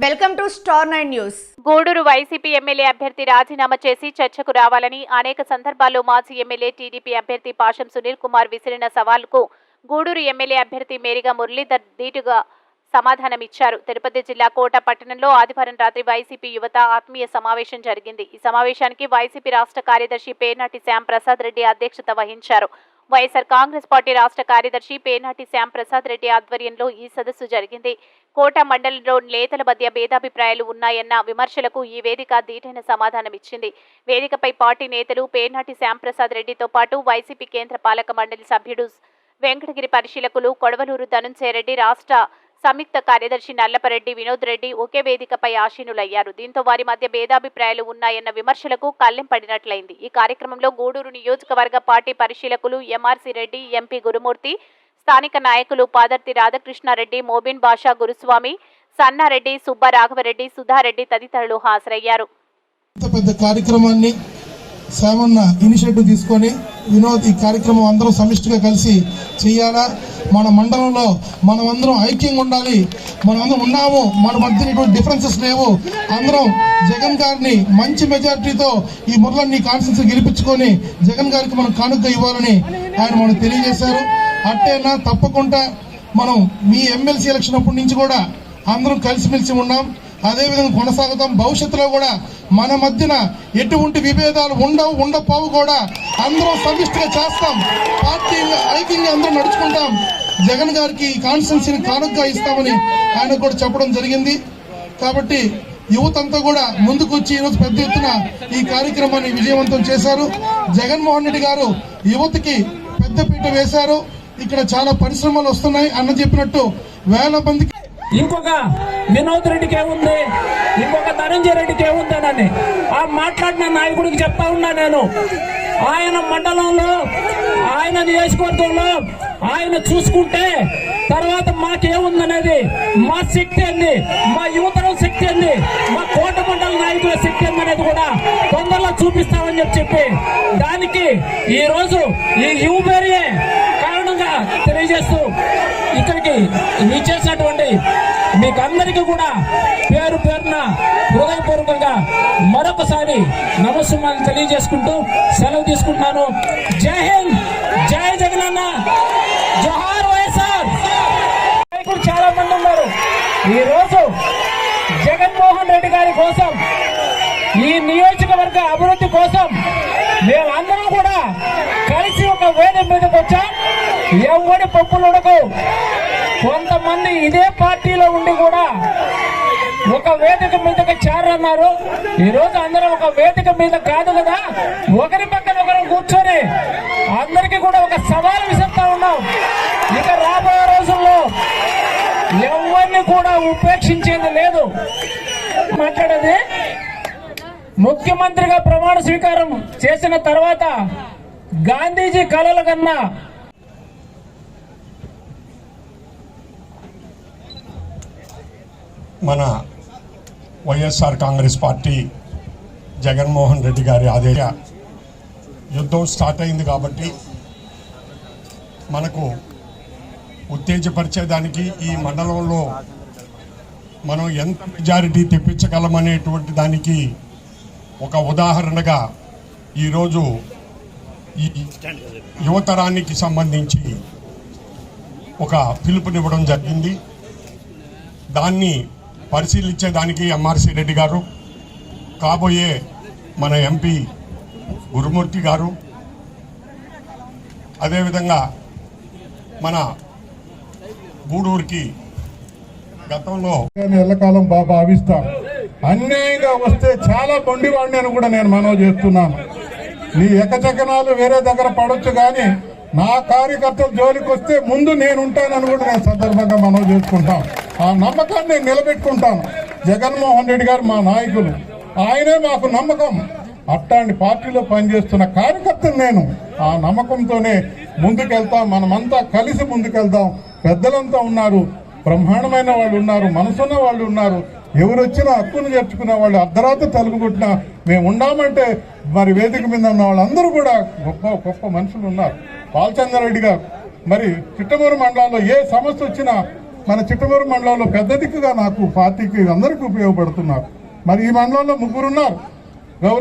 Welcome to star 9 news. Gudur YCP MLA అభ్యర్థి రాజీనామా చేసి చర్చకు రావాలని అనేక సందర్భాల్లో మాజీ ఎమ్మెల్యే టీడీపీ అభ్యర్థి పాషం సునీల్ కుమార్ విసిరిన సవాలుకు గూడూరు ఎమ్మెల్యే అభ్యర్థి మేరిగా మురళీధర్ ధీటుగా సమాధానమిచ్చారు. తిరుపతి జిల్లా కోట పట్టణంలో ఆదివారం రాత్రి వైసీపీ యువత ఆత్మీయ సమావేశం జరిగింది. ఈ సమావేశానికి వైసీపీ రాష్ట్ర కార్యదర్శి పేర్నాటి శ్యామ్ ప్రసాద్ రెడ్డి అధ్యక్షత వహించారు. వైఎస్ఆర్ కాంగ్రెస్ పార్టీ రాష్ట్ర కార్యదర్శి పేర్నాటి శ్యామ్ ప్రసాద్ రెడ్డి ఆధ్వర్యంలో ఈ సదస్సు జరిగింది. కోట మండలంలో నేతల మధ్య భేదాభిప్రాయాలు ఉన్నాయన్న విమర్శలకు ఈ వేదిక ధీటైన సమాధానమిచ్చింది. వేదికపై పార్టీ నేతలు పేర్నాటి శ్యామ్ ప్రసాద్ రెడ్డితో పాటు వైసీపీ కేంద్ర పాలక మండలి సభ్యుడు వెంకటగిరి పరిశీలకులు కొడవలూరు ధనుంజయ రెడ్డి, రాష్ట్ర సంయుక్త కార్యదర్శి నల్లపరెడ్డి వినోద్ రెడ్డి ఒకే వేదికపై ఆసీనులయ్యారు. దీంతో వారి మధ్య భేదాభిప్రాయాలు ఉన్నాయన్న విమర్శలకు కళ్ళెం పడినట్లయింది. ఈ కార్యక్రమంలో గూడూరు నియోజకవర్గ పార్టీ పరిశీలకులు ఎంఆర్సీ రెడ్డి, ఎంపీ గురుమూర్తి, స్థానిక నాయకులు పాదర్తి రాధాకృష్ణారెడ్డి, మోబిన్ బాషా, గురుస్వామి, సన్నారెడ్డి, సుబ్బ రాఘవరెడ్డి, సుధారెడ్డి తదితరులు హాజరయ్యారు. శ్యామన్న ఇనిషియేటివ్ తీసుకొని వినోద్ ఈ కార్యక్రమం అందరూ సమిష్టిగా కలిసి చేయాలా. మన మండలంలో మనం అందరం ఐక్యంగా ఉండాలి. మనం అందరం ఉన్నాము, మన మధ్య ఎటువంటి డిఫరెన్సెస్ లేవు. అందరం జగన్ గారిని మంచి మెజారిటీతో ఈ మురళన్ని కాన్స్టిట్యూన్సీ గెలిపించుకొని జగన్ గారికి మనం కానుక ఇవ్వాలని ఆయన మనం తెలియజేశారు. అట్టేనా తప్పకుండా మనం మీ ఎమ్మెల్సీ ఎలక్షన్ అప్పటి నుంచి కూడా అందరం కలిసిమెలిసి ఉన్నాం. అదేవిధంగా కొనసాగుతాం. భవిష్యత్తులో కూడా మన మధ్యన ఎటువంటి విభేదాలు ఉండపోవు కూడా అందరం సమిష్టిగా చేస్తాం. పార్టీ ఐక్యంగా అందరం నడుచుకుంటాం. జగన్ గారికి కాన్స్టిట్యూన్సీని కానుకగా ఇస్తామని ఆయన కూడా చెప్పడం జరిగింది. కాబట్టి యువత అంతా కూడా ముందుకు వచ్చి ఈరోజు పెద్ద ఎత్తున ఈ కార్యక్రమాన్ని విజయవంతం చేశారు. జగన్మోహన్ రెడ్డి గారు యువతకి పెద్దపీట వేశారు. ఇక్కడ చాలా పరిశ్రమలు వస్తున్నాయి. అన్న చెప్పినట్టు వేల మందికి ఇంకొక వినోద్ రెడ్డికి ఏముంది, ఇంకొక ధనంజయ రెడ్డికి ఏముందనని ఆ మాట్లాడిన నాయకుడికి చెప్తా ఉన్నా నేను. ఆయన మండలంలో, ఆయన నియోజకవర్గంలో ఆయన చూసుకుంటే తర్వాత మాకేముందనేది, మా శక్తి ఏంది, మా యువతరం శక్తి ఏంది, మా కోట మండల నాయకుల శక్తి ఏందనేది కూడా తొందరలో చూపిస్తామని చెప్పి దానికి ఈ రోజు ఈ యువబేరియే కారణంగా తెలియజేస్తూ ఇక్కడికి ఇచ్చేసినటువంటి మీకు అందరికీ కూడా పేరు పేరున హృదయపూర్వకంగా మరొకసారి నమస్కారాలు తెలియజేసుకుంటూ సెలవు తీసుకుంటున్నాను. జై హింద్, జై జగనన్న, జోహార్ వైఎస్ఆర్. నాయకులు చాలా మంది ఉన్నారు. ఈ రోజు జగన్మోహన్ రెడ్డి గారి కోసం, ఈ నియోజకవర్గ అభివృద్ధి కోసం మేమందరం కూడా కలిసి ఒక వేదిక మీదకి వచ్చాం. ఎవరి పప్పులు ఉడకవు. కొంతమంది ఇదే పార్టీలో ఉండి కూడా ఒక వేదిక మీదకి చేరన్నారు. ఈ రోజు అందరం ఒక వేదిక మీద కాదు కదా, ఒకరి పక్కన ఒకరు కూర్చొని అందరికీ కూడా ఒక సవాల్ విసురుతా ఉన్నాం. ఇక రాబోయే రోజుల్లో ఎవరిని కూడా ఉపేక్షించేది లేదు. మాట్లాడేది ముఖ్యమంత్రిగా ప్రమాణ స్వీకారం చేసిన తర్వాత గాంధీజీ కలల కన్నా మన వైఎస్ఆర్ కాంగ్రెస్ పార్టీ జగన్మోహన్ రెడ్డి గారి ఆదేశ యుద్ధం స్టార్ట్ అయింది కాబట్టి మనకు ఉత్తేజపరిచేదానికి ఈ మండలంలో మనం ఎంత మెజారిటీ తెప్పించగలమనేటువంటి దానికి ఒక ఉదాహరణగా ఈరోజు ఈ యువతరానికి సంబంధించి ఒక పిలుపునివ్వడం జరిగింది. దాన్ని పరిశీలించేదానికి ఎంఆర్సీ రెడ్డి గారు, కాబోయే మన ఎంపీ గురుమూర్తి గారు, అదేవిధంగా మన గూడూరుకి గతంలో ఎల్లకాలం భావిస్తాం. అన్యాయంగా వస్తే చాలా మొండివాడిని అని కూడా నేను మనవి చేస్తున్నాను. నీ ఎకచకనాలు వేరే దగ్గర పడొచ్చు, కానీ నా కార్యకర్తల జోలికి వస్తే ముందు నేను ఉంటానని కూడా నేను సందర్భంగా మనవి చేసుకుంటాం. ఆ నమ్మకాన్ని నేను నిలబెట్టుకుంటాను. జగన్మోహన్ రెడ్డి గారు మా నాయకులు, ఆయనే మాకు నమ్మకం. అట్లాంటి పార్టీలో పనిచేస్తున్న కార్యకర్తలు నేను. ఆ నమ్మకంతోనే ముందుకెళ్తాం. మనమంతా కలిసి ముందుకెళ్తాం. పెద్దలంతా ఉన్నారు, బ్రహ్మాండమైన వాళ్ళు ఉన్నారు, మనసున్న వాళ్ళు ఉన్నారు. ఎవరు వచ్చినా హక్కును చేర్చుకున్న వాళ్ళు అర్ధరాత్రి తలుగు కొట్టినా మేము ఉన్నామంటే మరి వేదిక మీద ఉన్న వాళ్ళందరూ కూడా గొప్ప గొప్ప మనుషులు ఉన్నారు. బాలచంద్రారెడ్డి గారు మరి చిట్టమూరు మండలంలో ఏ సమస్య వచ్చినా మన చిట్టమూరు మండలంలో పెద్ద దిక్కుగా నాకు పార్టీకి అందరికీ ఉపయోగపడుతున్నారు. మరి ఈ మండలంలో ముగ్గురున్నారు.